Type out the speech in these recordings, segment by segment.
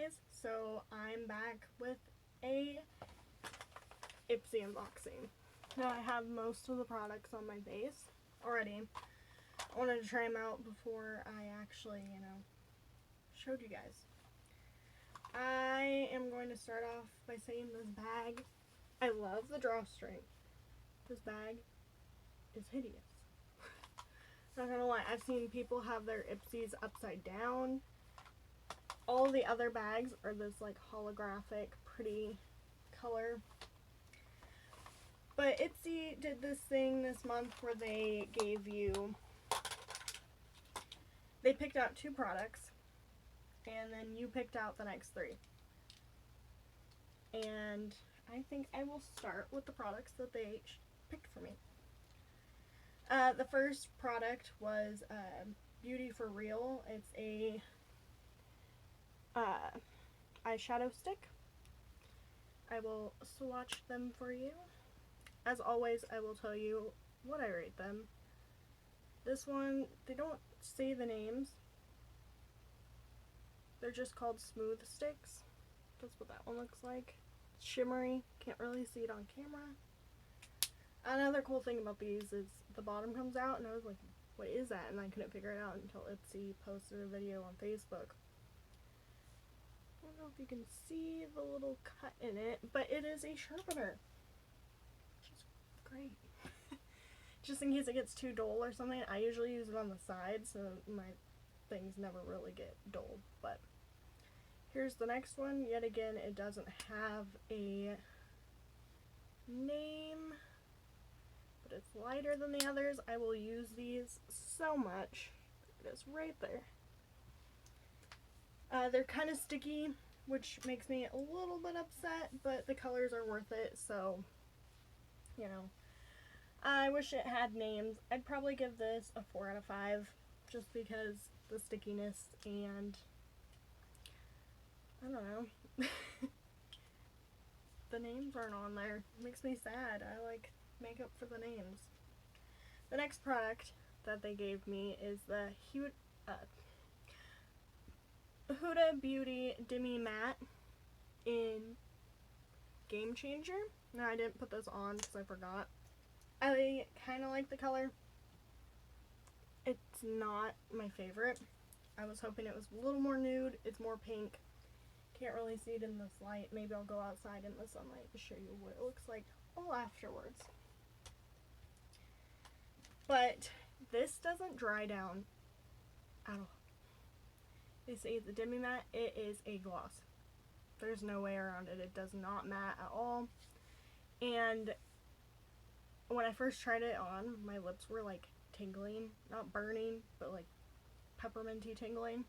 guys, so I'm back with a Ipsy unboxing. Now I have most of the products on my base already. I wanted to try them out before I actually, showed you guys. I am going to start off by saying this bag, I love the drawstring. This bag is hideous. Not gonna lie, I've seen people have their Ipsys upside down. All the other bags are this like holographic, pretty color. But Ipsy did this thing this month where they picked out 2 products, and then you picked out the next 3. And I think I will start with the products that they picked for me. The first product was Beauty for Real. It's a eyeshadow stick. I will swatch them for you. As always, I will tell you what I rate them. This one, they don't say the names. They're just called smooth sticks. That's what that one looks like. It's shimmery. Can't really see it on camera. Another cool thing about these is the bottom comes out, and I was like, what is that? And I couldn't figure it out until Ipsy posted a video on Facebook. I don't know if you can see the little cut in it, but it is a sharpener. Which is great. Just in case it gets too dull or something, I usually use it on the side so my things never really get dull. But here's the next one. Yet again, it doesn't have a name, but it's lighter than the others. I will use these so much. It is right there. They're kind of sticky, which makes me a little bit upset, but the colors are worth it, so, I wish it had names. I'd probably give this a 4 out of 5, just because the stickiness and, I don't know, the names aren't on there. It makes me sad. I like makeup for the names. The next product that they gave me is the Huda Beauty Demi Matte in Game Changer. Now, I didn't put this on because I forgot. I kind of like the color. It's not my favorite. I was hoping it was a little more nude. It's more pink. Can't really see it in this light. Maybe I'll go outside in the sunlight to show you what it looks like all afterwards. But this doesn't dry down at all. They say it's a demi matte. It is a gloss. There's no way around it. It does not matte at all. And when I first tried it on, my lips were like tingling. Not burning, but like pepperminty tingling.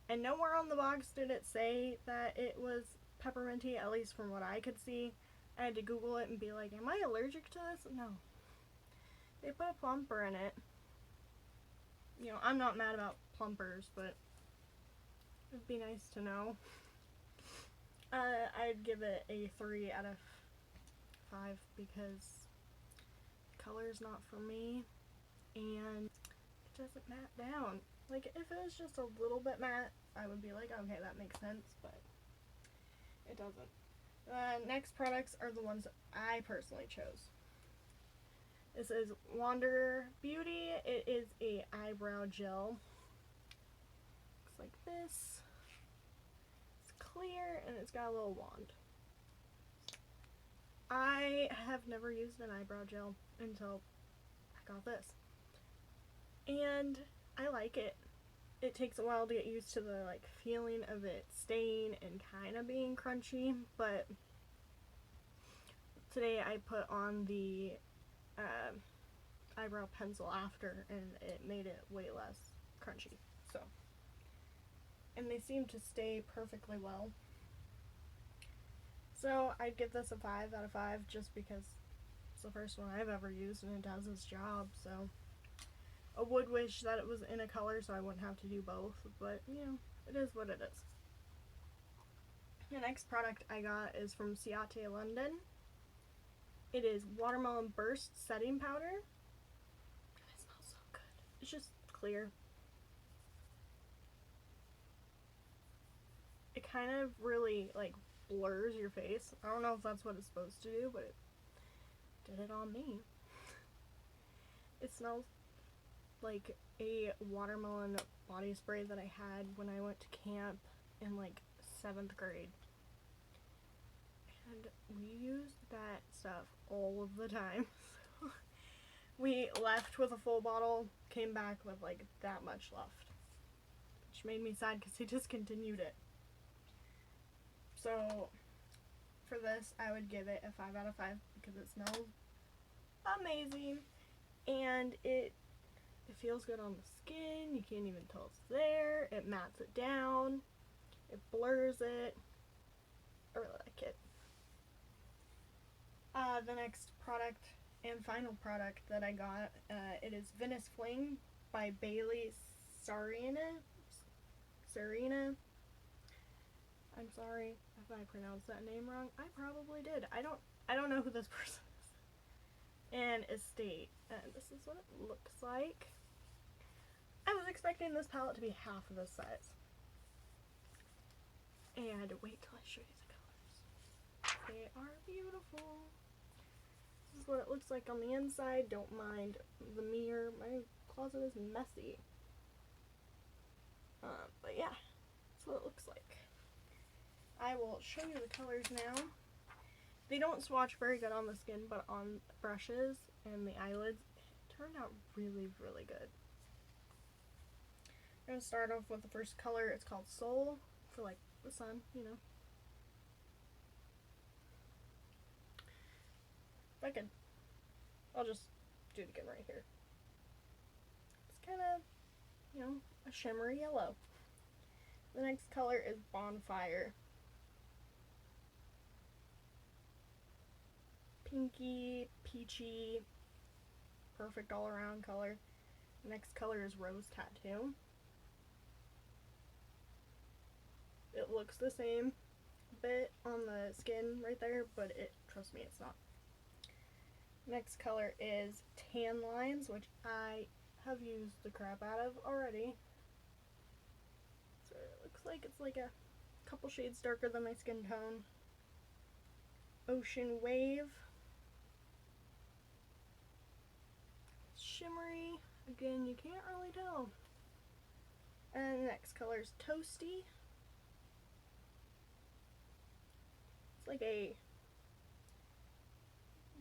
And nowhere on the box did it say that it was pepperminty, at least from what I could see. I had to Google it and be like, am I allergic to this? No. They put a plumper in it. I'm not mad about plumpers, but it'd be nice to know. I'd give it a 3 out of 5 because color's not for me, and it doesn't matte down. Like, if it was just a little bit matte, I would be like, okay, that makes sense, but it doesn't. Next products are the ones I personally chose. This is Wander Beauty. It is a eyebrow gel. Looks like this. It's clear, and it's got a little wand. I have never used an eyebrow gel until I got this. And I like it. It takes a while to get used to the feeling of it staying and kind of being crunchy, but today I put on the eyebrow pencil after, and it made it way less crunchy. So, and they seem to stay perfectly well. So I'd give this a 5 out of 5 just because it's the first one I've ever used and it does its job. So I would wish that it was in a color so I wouldn't have to do both, but it is what it is. The next product I got is from Ciate London. It is Watermelon Burst Setting Powder. It smells so good. It's just clear. it kind of really like blurs your face. I don't know if that's what it's supposed to do, but it did it on me. It smells like a watermelon body spray that I had when I went to camp in like 7th grade. And we used that stuff all of the time. We left with a full bottle, came back with like that much left. Which made me sad because he discontinued it. So for this, I would give it a 5 out of 5 because it smells amazing. And it feels good on the skin. You can't even tell it's there. It mattes it down. It blurs it. I really like it. The next product and final product that I got, it is Venice Fling by Bailey Sarina. I'm sorry if I pronounced that name wrong. I probably did. I don't know who this person is. And Estate. And this is what it looks like. I was expecting this palette to be half of this size. And wait till I show you the colors. They are beautiful. This is what it looks like on the inside. Don't mind the mirror. My closet is messy. But yeah, that's what it looks like. I will show you the colors now. They don't swatch very good on the skin, but on brushes and the eyelids, it turned out really, really good. I'm going to start off with the first color. It's called Soul, for like the sun, you know. If I could, I'll just do it again right here. It's kind of, you know, a shimmery yellow. The next color is Bonfire. Pinky, peachy, perfect all around color. The next color is Rose Tattoo. It looks the same bit on the skin right there, but trust me, it's not. Next color is Tan Lines, which I have used the crap out of already. So it looks like it's like a couple shades darker than my skin tone. Ocean Wave. Shimmery. Again, you can't really tell. And the next color is Toasty. It's like a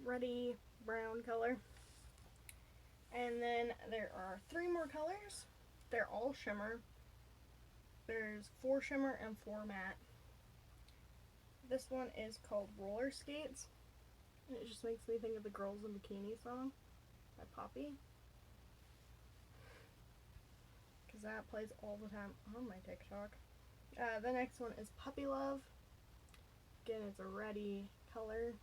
ruddy brown color. And then there are 3 more colors. They're all shimmer. There's 4 shimmer and 4 matte. This one is called Roller Skates. And it just makes me think of the Girls in Bikini song by Poppy. Because that plays all the time on my TikTok. The next one is Puppy Love. Again, it's a reddy color.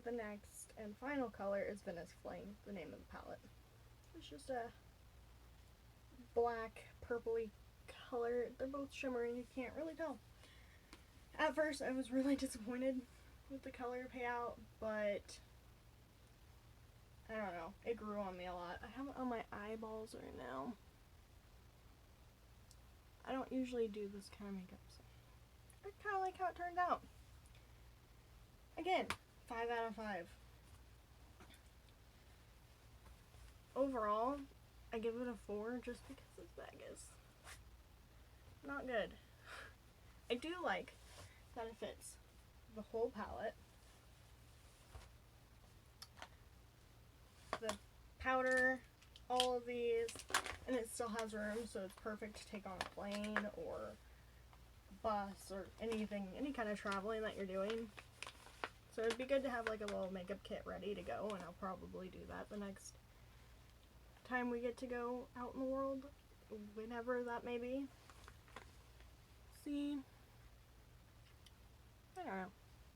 The next and final color is Venice Flame, the name of the palette. It's just a black, purpley color. They're both shimmery, you can't really tell. At first, I was really disappointed with the color payout, but I don't know, it grew on me a lot. I have it on my eyeballs right now. I don't usually do this kind of makeup, so I kind of like how it turned out. Again, 5 out of 5. Overall, I give it a 4 just because this bag is not good. I do like that it fits the whole palette. The powder, all of these, and it still has room, so it's perfect to take on a plane or a bus or anything, any kind of traveling that you're doing. So it'd be good to have like a little makeup kit ready to go, and I'll probably do that the next time we get to go out in the world, whenever that may be. See, I don't know,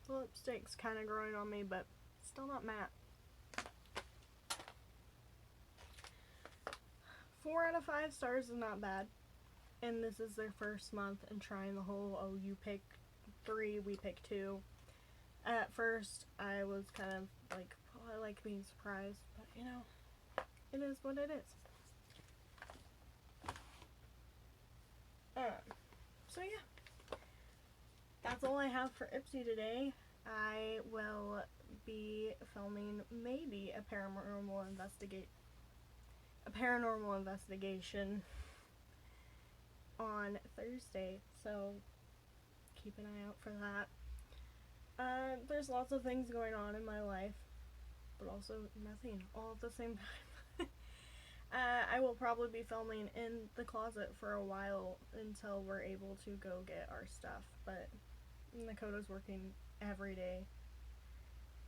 the lipstick's kind of growing on me, but still not matte. 4 out of 5 stars is not bad, and this is their first month and trying the whole, oh, you pick 3, we pick 2. At first, I was kind of like, oh, I like being surprised, but you know, it is what it is. So yeah, that's all I have for Ipsy today. I will be filming maybe a paranormal investigation on Thursday, so keep an eye out for that. There's lots of things going on in my life, but also nothing all at the same time. I will probably be filming in the closet for a while until we're able to go get our stuff, but Nakota's working every day,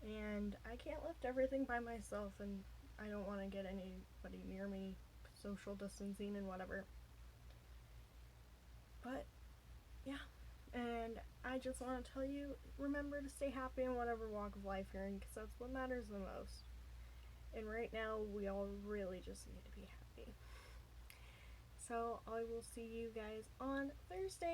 and I can't lift everything by myself, and I don't want to get anybody near me, social distancing and whatever. But yeah, and I just want to tell you, remember to stay happy in whatever walk of life you're in, because that's what matters the most. And right now, we all really just need to be happy. So I will see you guys on Thursday.